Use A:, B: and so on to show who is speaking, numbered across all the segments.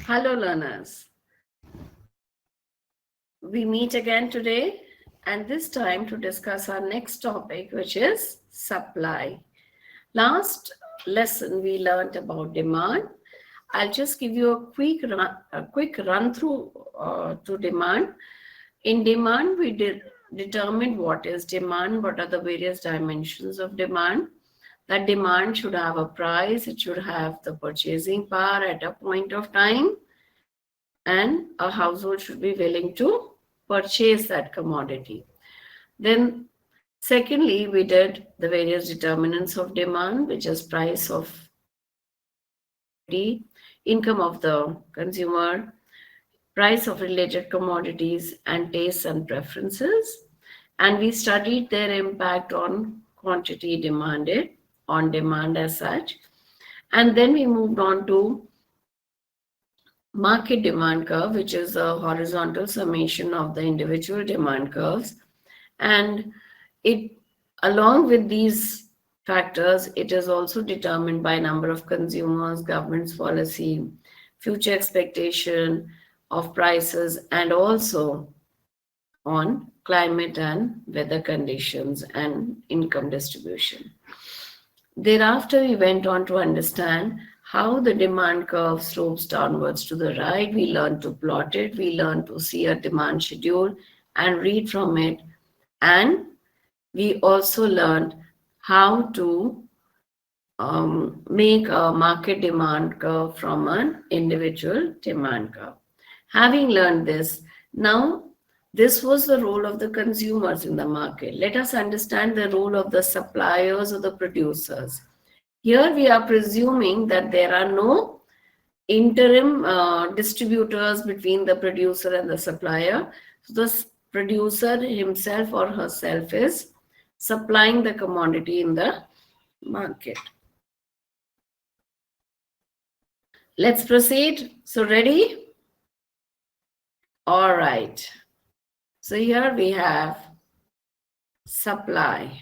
A: Hello, learners. We meet again today, and this time to discuss our next topic, which is supply. Last lesson we learned about demand. I'll just give you a quick run through to demand. In demand, we determined what is demand, what are the various dimensions of demand. That demand should have a price, it should have the purchasing power at a point of time, and a household should be willing to purchase that commodity. Then, secondly, we did the various determinants of demand, which is price of income of the consumer, price of related commodities, and tastes and preferences. And we studied their impact on quantity demanded, on demand as such. And then we moved on to market demand curve, which is a horizontal summation of the individual demand curves. And it, along with these factors, it is also determined by number of consumers, government's policy, future expectation of prices, and also on climate and weather conditions and income distribution. Thereafter, we went on to understand how the demand curve slopes downwards to the right. We learned to plot it. We learned to see a demand schedule and read from it. And we also learned how to make a market demand curve from an individual demand curve. Having learned this, now this was the role of the consumers in the market. Let us understand the role of the suppliers or the producers. Here we are presuming that there are no interim distributors between the producer and the supplier. So the producer himself or herself is supplying the commodity in the market. Let's proceed. So ready? All right. So here we have supply.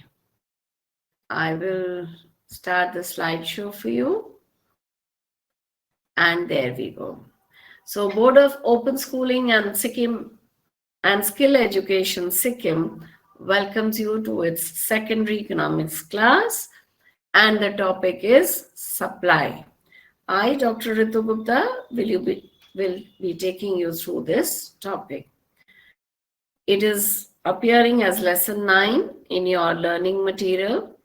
A: I will start the slideshow for you. And there we go. So Board of Open Schooling and Sikkim and Skill Education Sikkim welcomes you to its secondary economics class, and the topic is supply. I, Dr. Ritu Gupta, will be taking you through this topic. It is appearing as lesson 9 in your learning material,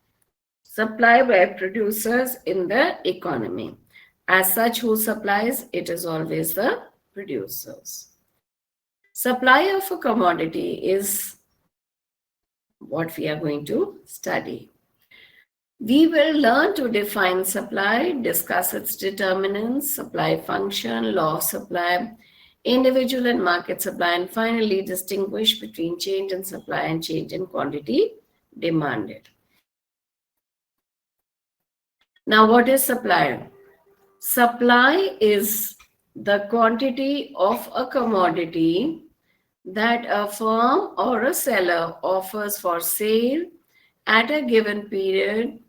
A: supply by producers in the economy. As such, who supplies? It is always the producers. Supply of a commodity is what we are going to study. We will learn to define supply, discuss its determinants, supply function, law of supply, individual and market supply, and finally distinguish between change in supply and change in quantity demanded. Now, what is supply? Supply is the quantity of a commodity that a firm or a seller offers for sale at a given period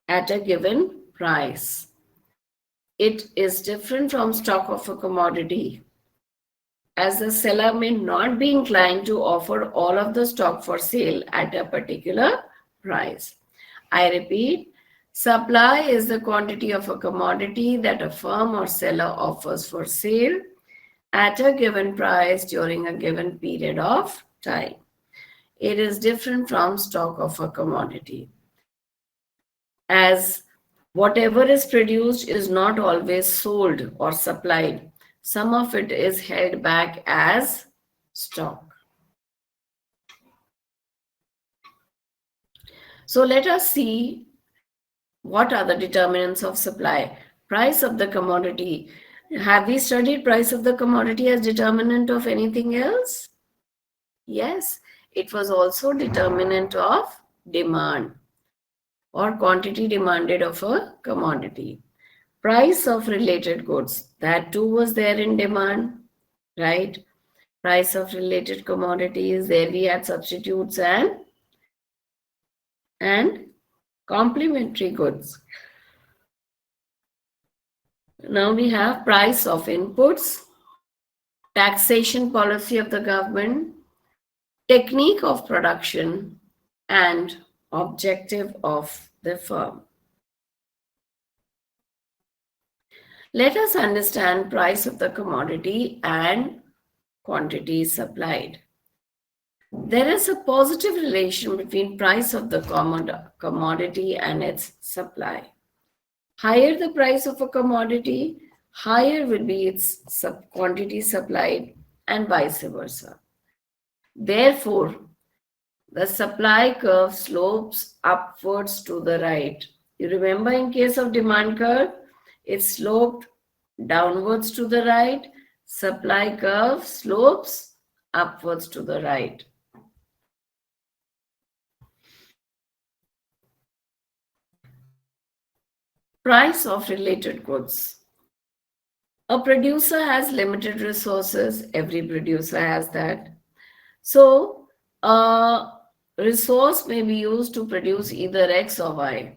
A: at a given price. It is different from stock of a commodity, as the seller may not be inclined to offer all of the stock for sale at a particular price. I repeat, supply is the quantity of a commodity that a firm or seller offers for sale at a given price during a given period of time. It is different from stock of a commodity, as whatever is produced is not always sold or supplied. Some of it is held back as stock. So let us see what are the determinants of supply. Price of the commodity. Have we studied price of the commodity as determinant of anything else? Yes, it was also determinant of demand or quantity demanded of a commodity. Price of related goods, that too was there in demand, right? Price of related commodities, there we had substitutes and complementary goods. Now we have price of inputs, taxation policy of the government, technique of production, and objective of the firm. Let us understand price of the commodity and quantity supplied. There is a positive relation between price of the commodity and its supply. Higher the price of a commodity, higher will be its quantity supplied, and vice versa. Therefore, the supply curve slopes upwards to the right. You remember in case of demand curve, it sloped downwards to the right. Supply curve slopes upwards to the right. Price of related goods. A producer has limited resources. Every producer has that. So, a resource may be used to produce either X or Y.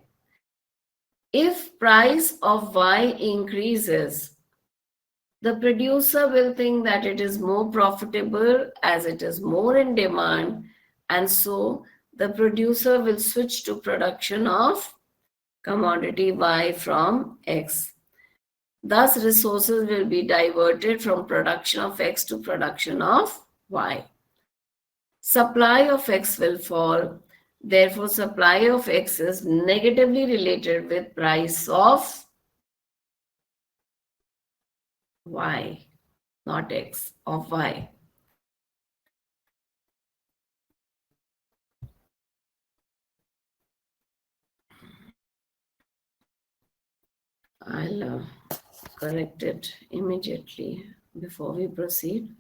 A: If price of Y increases, the producer will think that it is more profitable as it is more in demand, and so the producer will switch to production of commodity Y from X. Thus, resources will be diverted from production of X to production of Y. Supply of X will fall. Therefore, supply of X is negatively related with price of Y, not X, of Y. I'll correct it immediately before we proceed.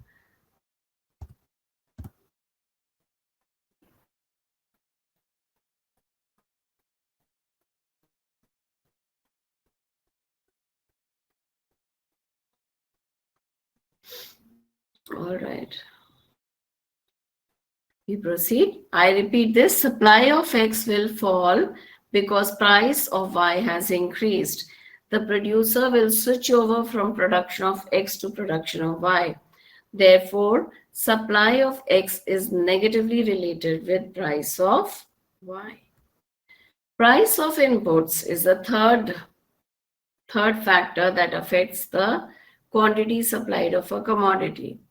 A: All right. We proceed. I repeat this. Supply of X will fall because price of Y has increased. The producer will switch over from production of X to production of Y. Therefore, supply of X is negatively related with price of Y. Price of inputs is the third factor that affects the quantity supplied of a commodity.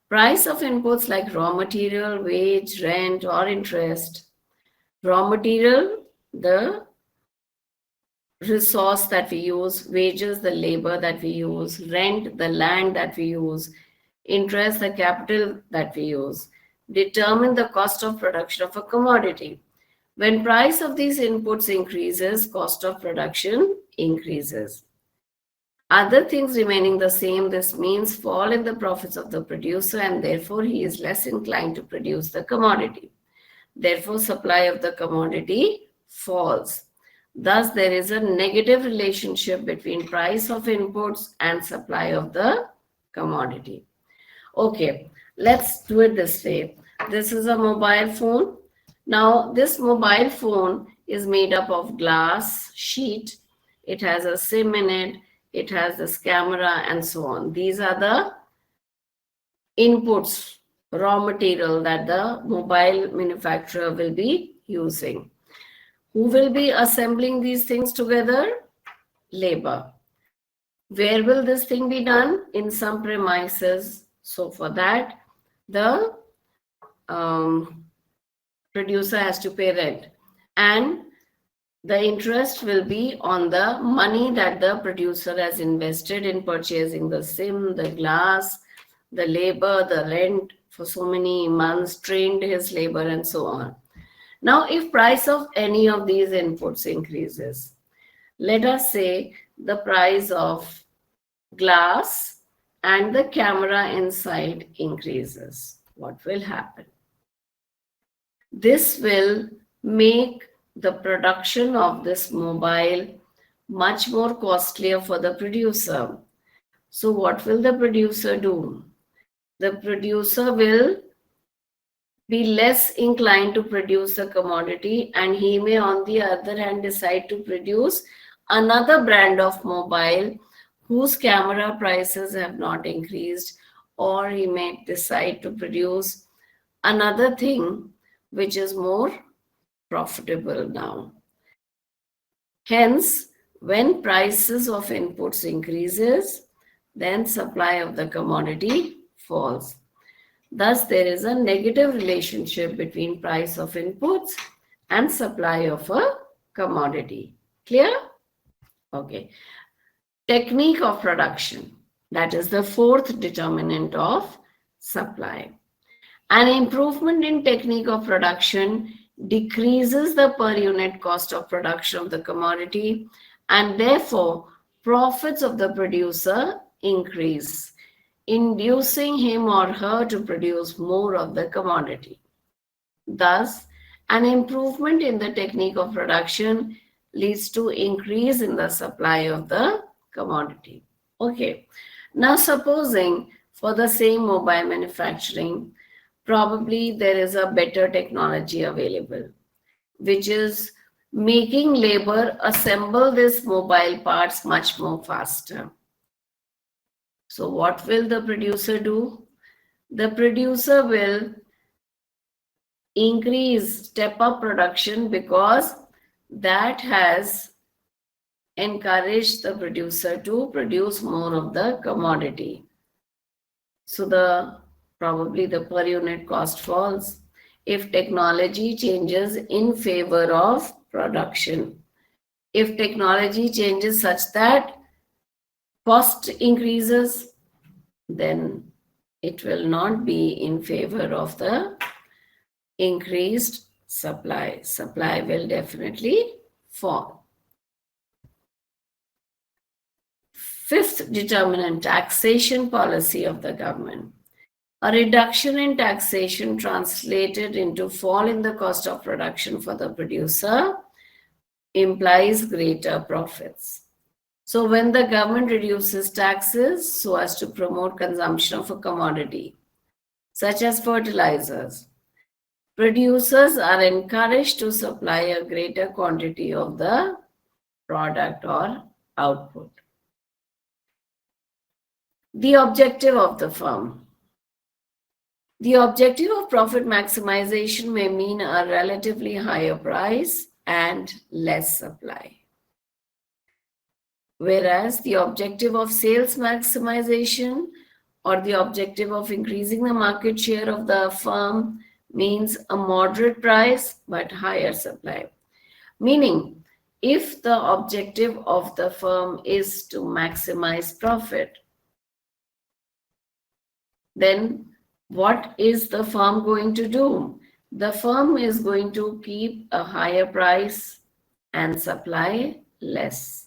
A: Price of inputs like raw material, wage, rent, or interest. Raw material, the resource that we use, wages, the labor that we use, rent, the land that we use, interest, the capital that we use, determine the cost of production of a commodity. When price of these inputs increases, cost of production increases. Other things remaining the same, this means fall in the profits of the producer, and therefore he is less inclined to produce the commodity. Therefore, supply of the commodity falls. Thus, there is a negative relationship between price of inputs and supply of the commodity. Okay, let's do it this way. This is a mobile phone. Now, this mobile phone is made up of glass sheet. It has a SIM in it. It has this camera and so on. These are the inputs, raw material that the mobile manufacturer will be using. Who will be assembling these things together? Labor. Where will this thing be done? In some premises. So for that, the producer has to pay rent. And the interest will be on the money that the producer has invested in purchasing the SIM, the glass, the labor, the rent for so many months, trained his labor, and so on. Now, if price of any of these inputs increases, let us say the price of glass and the camera inside increases, what will happen? This will make the production of this mobile much more costlier for the producer. So what will the producer do? The producer will be less inclined to produce a commodity, and he may on the other hand decide to produce another brand of mobile whose camera prices have not increased, or he may decide to produce another thing which is more profitable now. Hence, when prices of inputs increases, then supply of the commodity falls. Thus, there is a negative relationship between price of inputs and supply of a commodity. Clear? Okay. Technique of production. That is the fourth determinant of supply. An improvement in technique of production decreases the per unit cost of production of the commodity, and therefore profits of the producer increase, inducing him or her to produce more of the commodity. Thus, an improvement in the technique of production leads to increase in the supply of the commodity. Okay, now supposing for the same mobile manufacturing, probably there is a better technology available, which is making labor assemble these mobile parts much more faster. So what will the producer do? The producer will step up production, because that has encouraged the producer to produce more of the commodity. So probably the per unit cost falls if technology changes in favor of production. If technology changes such that cost increases, then it will not be in favor of the increased supply. Supply will definitely fall. Fifth determinant, taxation policy of the government. A reduction in taxation translated into fall in the cost of production for the producer implies greater profits. So when the government reduces taxes so as to promote consumption of a commodity, such as fertilizers, producers are encouraged to supply a greater quantity of the product or output. The objective of the firm. The objective of profit maximization may mean a relatively higher price and less supply. Whereas the objective of sales maximization or the objective of increasing the market share of the firm means a moderate price but higher supply. Meaning, if the objective of the firm is to maximize profit, then what is the firm going to do? The firm is going to keep a higher price and supply less.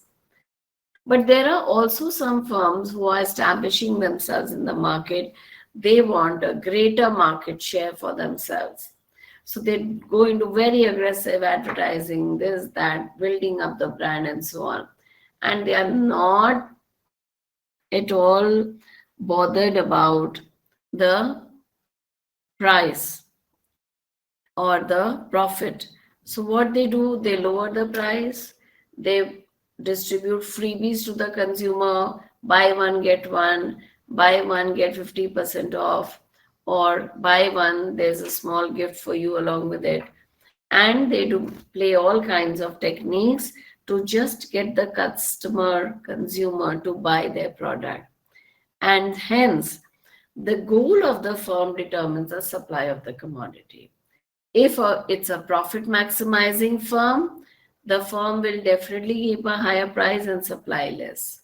A: But there are also some firms who are establishing themselves in the market. They want a greater market share for themselves. So they go into very aggressive advertising, this, that, building up the brand and so on. And they are not at all bothered about the price or the profit. So what they do, they lower the price, they distribute freebies to the consumer, buy one, get 50% off, or buy one, there's a small gift for you along with it. And they do play all kinds of techniques to just get the consumer to buy their product. And hence, the goal of the firm determines the supply of the commodity. If it's a profit maximizing firm, the firm will definitely keep a higher price and supply less.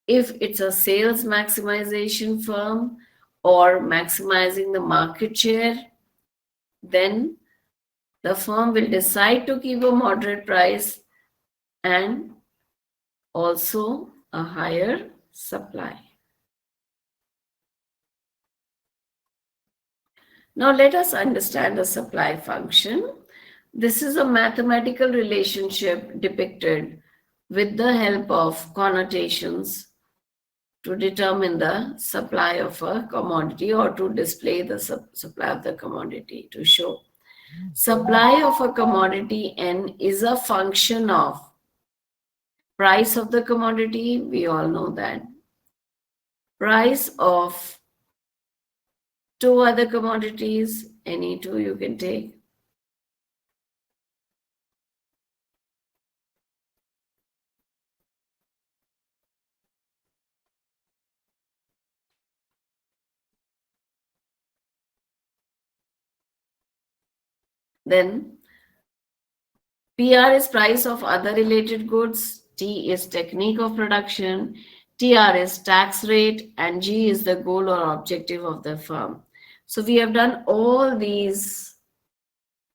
A: If it's a sales maximization firm or maximizing the market share, then the firm will decide to keep a moderate price and also a higher supply. Now let us understand the supply function. This is a mathematical relationship depicted with the help of connotations to determine the supply of a commodity or to display the supply of the commodity, to show. Supply of a commodity N is a function of Price of the commodity, we all know that. Price of two other commodities, any two you can take. Then PR is price of other related goods, T is technique of production, TR is tax rate, and G is the goal or objective of the firm. So we have done all these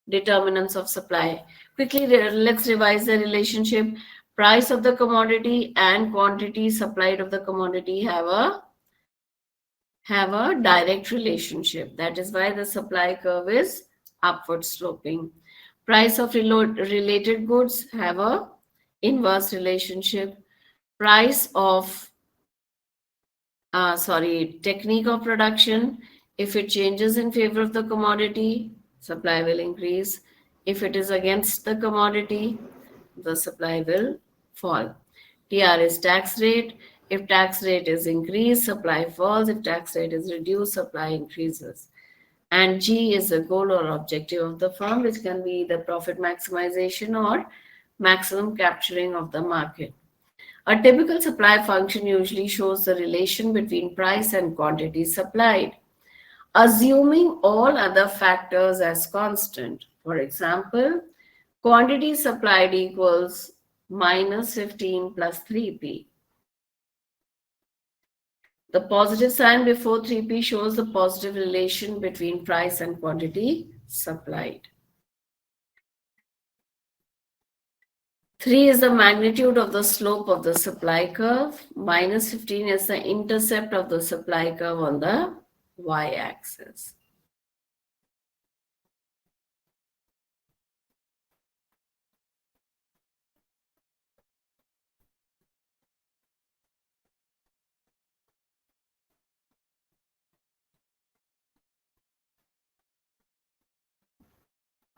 A: determinants of supply. Quickly, let's revise the relationship. Price of the commodity and quantity supplied of the commodity have a direct relationship. That is why the supply curve is upward sloping. Price of related goods have a inverse relationship. Price of technique of production, if it changes in favor of the commodity, supply will increase. If it is against the commodity, the supply will fall. TR is tax rate. If tax rate is increased, supply falls. If tax rate is reduced, supply increases. And G is the goal or objective of the firm, which can be the profit maximization or maximum capturing of the market. A typical supply function usually shows the relation between price and quantity supplied, assuming all other factors as constant. For example, quantity supplied equals minus 15 plus 3p. The positive sign before 3p shows the positive relation between price and quantity supplied. 3 is the magnitude of the slope of the supply curve. Minus 15 is the intercept of the supply curve on the y-axis.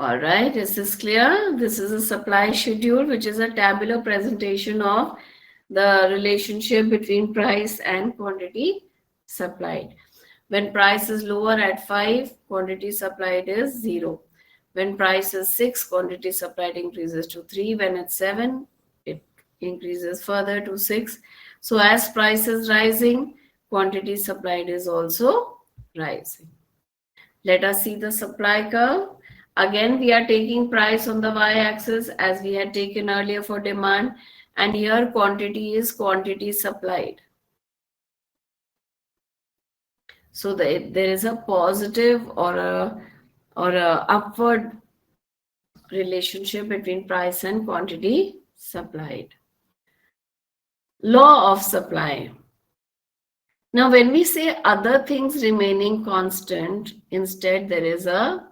A: All right, is this clear? This is a supply schedule, which is a tabular presentation of the relationship between price and quantity supplied. When price is lower at 5, quantity supplied is 0. When price is 6, quantity supplied increases to 3. When it's 7, it increases further to 6. So as price is rising, quantity supplied is also rising. Let us see the supply curve. Again, we are taking price on the y-axis as we had taken earlier for demand, and here quantity is quantity supplied. So there is a positive or a upward relationship between price and quantity supplied. Law of supply. Now, when we say other things remaining constant, instead there is a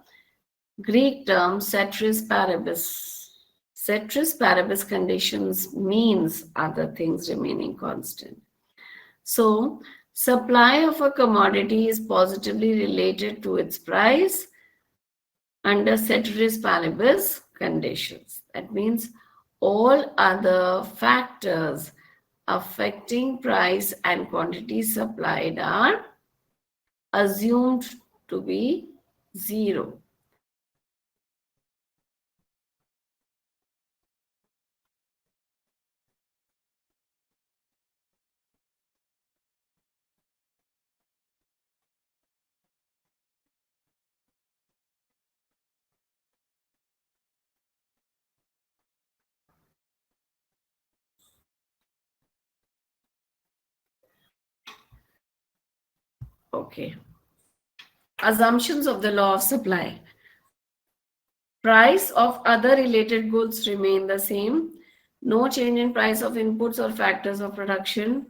A: Greek term ceteris paribus. Ceteris paribus conditions means other things remaining constant. So, supply of a commodity is positively related to its price under ceteris paribus conditions. That means all other factors affecting price and quantity supplied are assumed to be zero. Okay. Assumptions of the law of supply. Price of other related goods remain the same. No change in price of inputs or factors of production.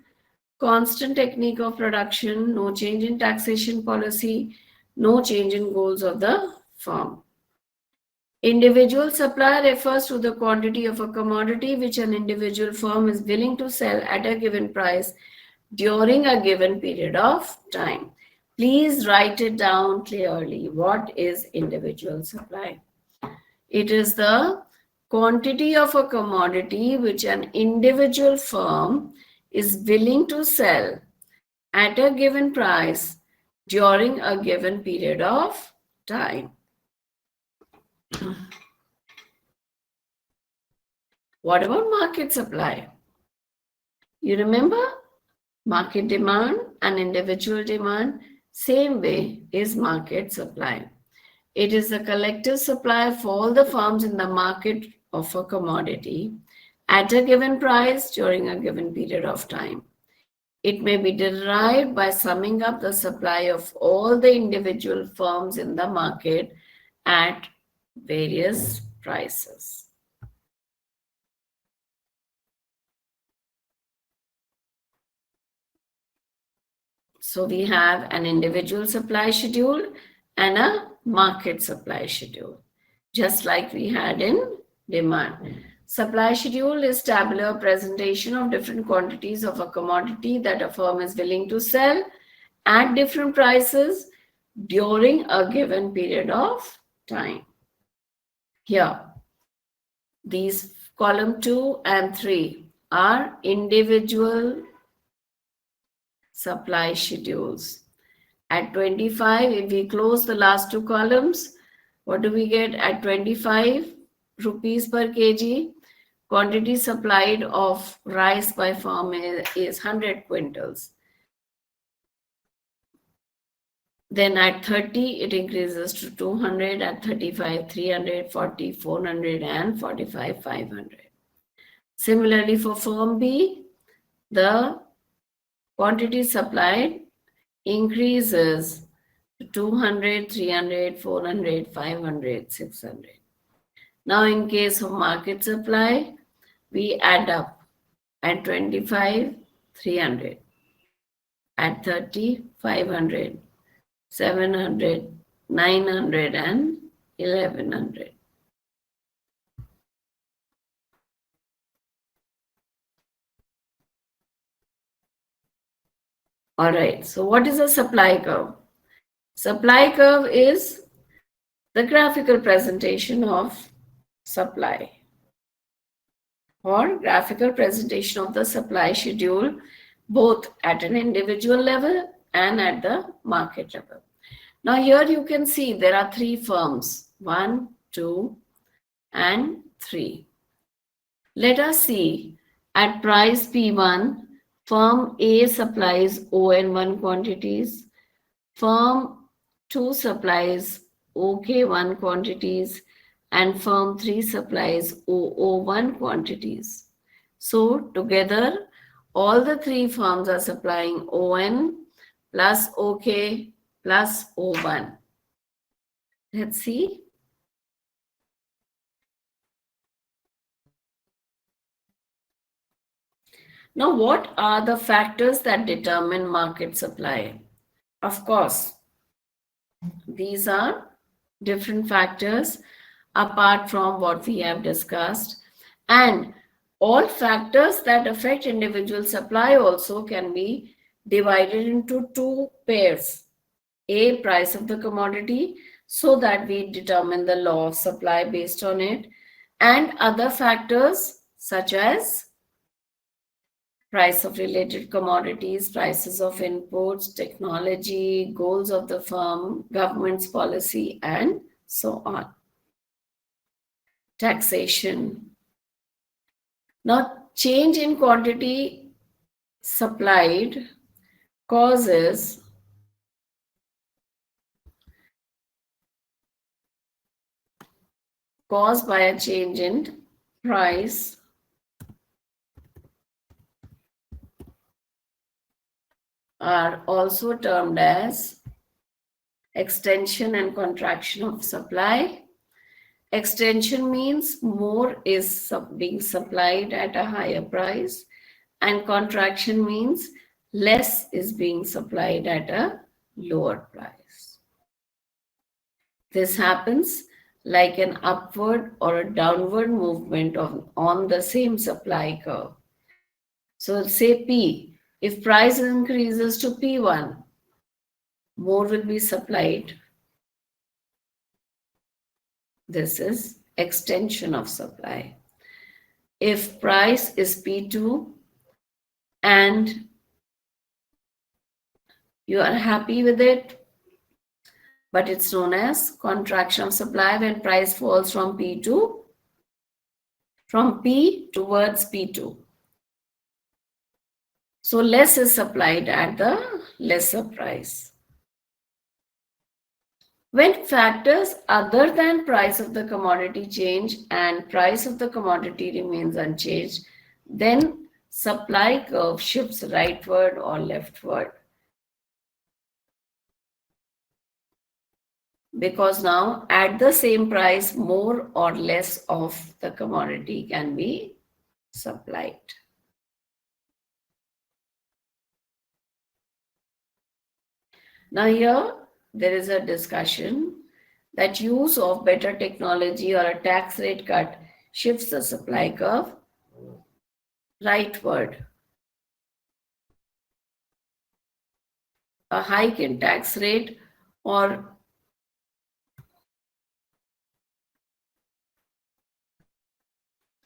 A: Constant technique of production. No change in taxation policy. No change in goals of the firm. Individual supply refers to the quantity of a commodity which an individual firm is willing to sell at a given price during a given period of time. Please write it down clearly. What is individual supply? It is the quantity of a commodity which an individual firm is willing to sell at a given price during a given period of time. What about market supply? You remember market demand and individual demand, same way is market supply. It is the collective supply of all the firms in the market of a commodity at a given price during a given period of time. It may be derived by summing up the supply of all the individual firms in the market at various prices. So we have an individual supply schedule and a market supply schedule, just like we had in demand. Supply schedule is tabular presentation of different quantities of a commodity that a firm is willing to sell at different prices during a given period of time. Here, these column 2 and 3 are individual supply schedules. At 25, if we close the last two columns, what do we get at 25 rupees per kg? Quantity supplied of rice by farm is 100 quintals. Then at 30, it increases to 200, at 35, 300, 40, 400, and 45, 500. Similarly, for firm B, the quantity supplied increases to 200, 300, 400, 500, 600. Now, in case of market supply, we add up at 25, 300, at 30, 500, 700, 900, and 1100. All right, so what is a supply curve? Supply curve is the graphical presentation of supply or graphical presentation of the supply schedule both at an individual level and at the market level. Now here you can see there are three firms, 1, 2, and 3. Let us see at price P1, firm A supplies ON1 quantities, firm 2 supplies OK1 quantities, and firm 3 supplies OO1 quantities. So together, all the three firms are supplying ON plus OK plus O1. Let's see. Now, what are the factors that determine market supply? Of course, these are different factors apart from what we have discussed, and all factors that affect individual supply also can be divided into two pairs. A, price of the commodity, so that we determine the law of supply based on it, and other factors such as price of related commodities, prices of inputs, technology, goals of the firm, government's policy, and so on. Taxation. Now, change in quantity supplied caused by a change in price are also termed as extension and contraction of supply. Extension means more is being supplied at a higher price, and contraction means less is being supplied at a lower price. This happens like an upward or a downward movement on the same supply curve. So say P, if price increases to P1, more will be supplied. This is extension of supply. If price is P2 and you are happy with it, but it's known as contraction of supply when price falls from P towards P2. So less is supplied at the lesser price. When factors other than price of the commodity change and price of the commodity remains unchanged, then supply curve shifts rightward or leftward. Because now at the same price, more or less of the commodity can be supplied. Now here there is a discussion that use of better technology or a tax rate cut shifts the supply curve rightward. A hike in tax rate or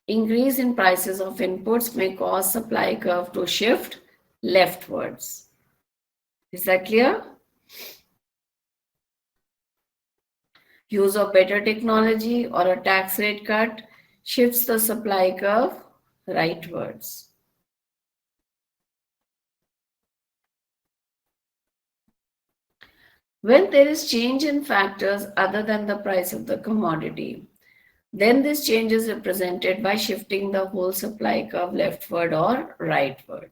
A: increase in prices of inputs may cause supply curve to shift leftwards. Is that clear? Use of better technology or a tax rate cut shifts the supply curve rightwards. When there is change in factors other than the price of the commodity, then this change is represented by shifting the whole supply curve leftward or rightward.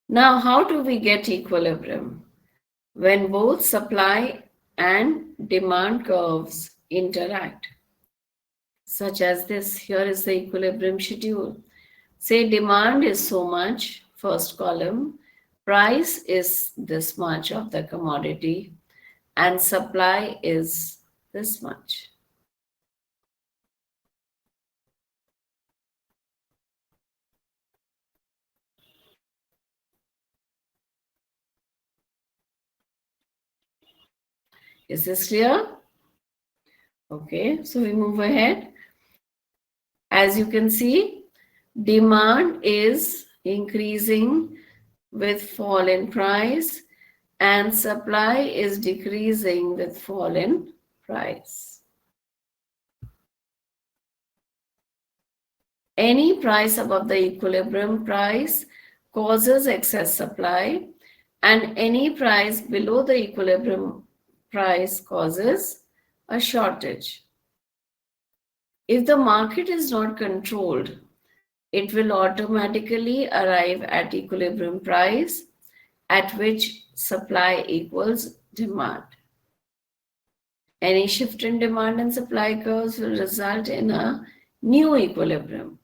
A: Now, how do we get equilibrium? When both supply and demand curves interact, such as this. Here is the equilibrium schedule. Say demand is so much, first column, price is this much of the commodity, and supply is this much. Is this clear? Okay, so we move ahead. As you can see, demand is increasing with fall in price and supply is decreasing with fall in price. Any price above the equilibrium price causes excess supply, and any price below the equilibrium price causes a shortage. If the market is not controlled, it will automatically arrive at equilibrium price at which supply equals demand. Any shift in demand and supply curves will result in a new equilibrium.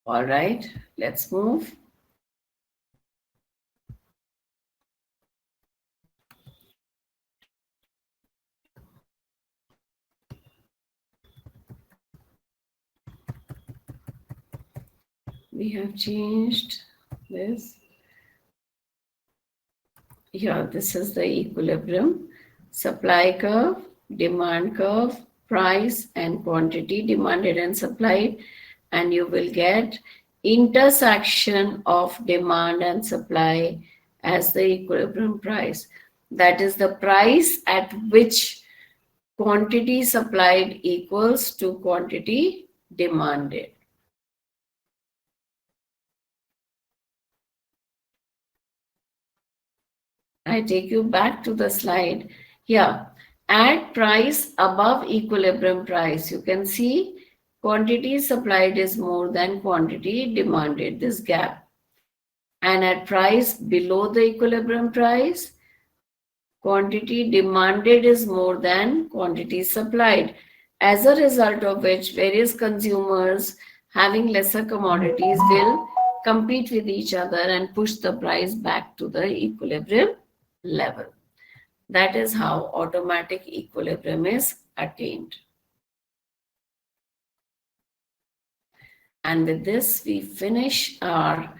A: All right, let's move. We have changed this. Here, this is the equilibrium. Supply curve, demand curve, price and quantity demanded and supplied, and you will get intersection of demand and supply as the equilibrium price. That is the price at which quantity supplied equals to quantity demanded. I take you back to the slide. Here, at price above equilibrium price, you can see quantity supplied is more than quantity demanded, this gap. And at price below the equilibrium price, quantity demanded is more than quantity supplied. As a result of which, various consumers having lesser commodities will compete with each other and push the price back to the equilibrium level. That is how automatic equilibrium is attained. And with this, we finish our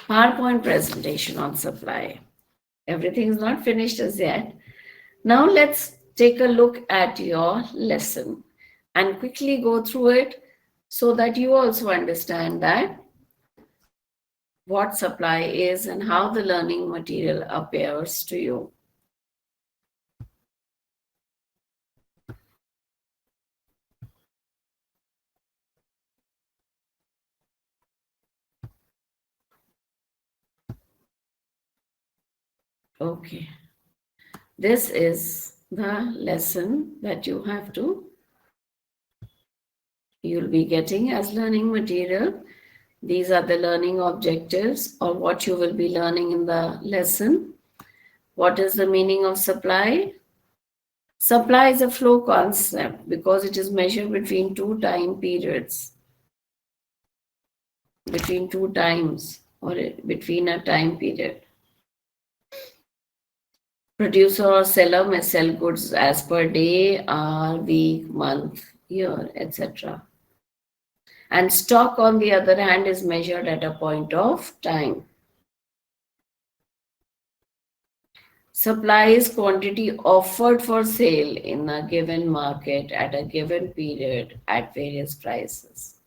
A: PowerPoint presentation on supply. Everything is not finished as yet. Now let's take a look at your lesson and quickly go through it so that you also understand that what supply is and how the learning material appears to you. Okay. This is the lesson that you'll be getting as learning material. These are the learning objectives or what you will be learning in the lesson. What is the meaning of supply? Supply is a flow concept because it is measured between two time periods, between two times or between a time period. Producer or seller may sell goods as per day, hour, week, month, year, etc. And stock, on the other hand, is measured at a point of time. Supply is quantity offered for sale in a given market at a given period at various prices.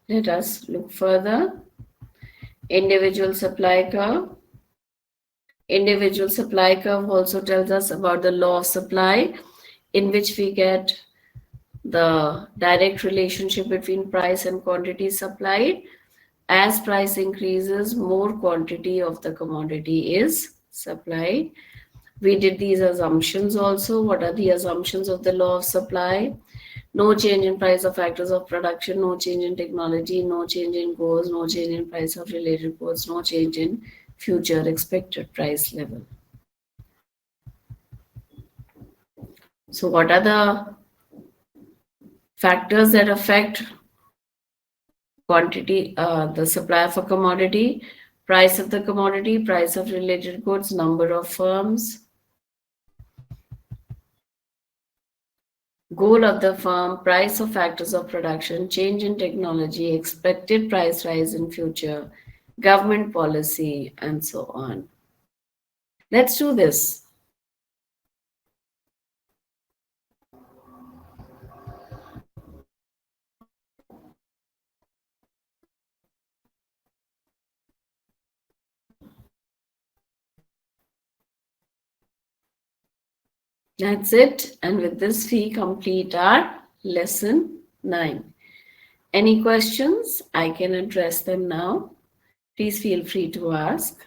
A: Let us look further. Individual supply curve. Individual supply curve also tells us about the law of supply, in which we get the direct relationship between price and quantity supplied. As price increases, more quantity of the commodity is supplied. We did these assumptions also. What are the assumptions of the law of supply? No change in price of factors of production, no change in technology, no change in goods, no change in price of related goods, no change in future expected price level. So what are the factors that affect quantity, the supply of a commodity? Price of the commodity, price of related goods, number of firms, goal of the firm, price of factors of production, change in technology, expected price rise in future, government policy, and so on. Let's do this. That's it. And with this, we complete our lesson 9. Any questions? I can address them now. Please feel free to ask.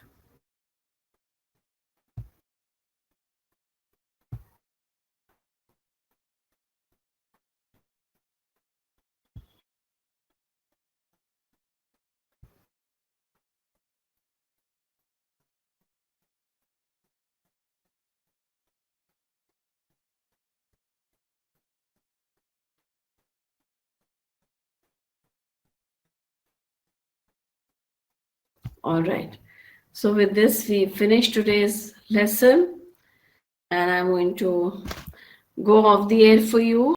A: All right. So with this, we finish today's lesson, and I'm going to go off the air for you.